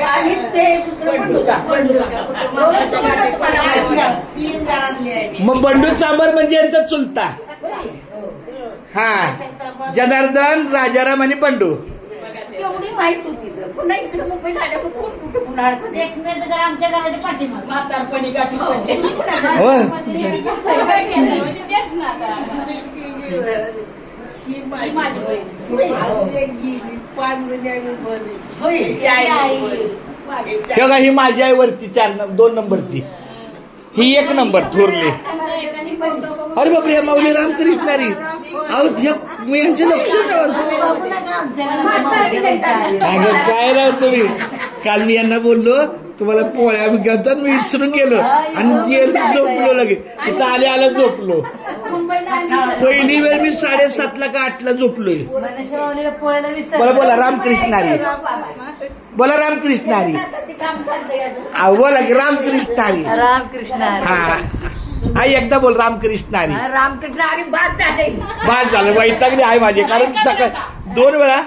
आणि ते मग बंडू चांबर म्हणजे यांचा चुलता. हा, जनार्दन, राजाराम आणि बंडू. एवढी माहित होती तर पुन्हा इकडे मुंबईला आल्यावर कोण कुठे पुन्हा एकमेक जर आमच्या घराच्या पाठीमाग म्हातारपणी गाठी तेच ना ही माझी आई वरती 2 नंबरची, ही 1 नंबर थोरली. अरे बापरे, माऊली रामकृष्णारी. मी यांचे लक्ष काय राव तुम्ही. काल मी यांना बोललो तुम्हाला पोळ्या घेतात, मी विसरून गेलो आणि झोपलो लगेच. इथं आल्या झोपलो. पहिली वेळ मी 7:30 का 8 झोपलोय. बोला बोला रामकृष्णारी, बोला रामकृष्णारी, बोला की रामकृष्णारी. हा एकदा बोल रामकृष्णारी. रामकृष्ण आणि बाद बाद झालं, वैतागली आहे माझे. कारण सकाळ 2 वेळा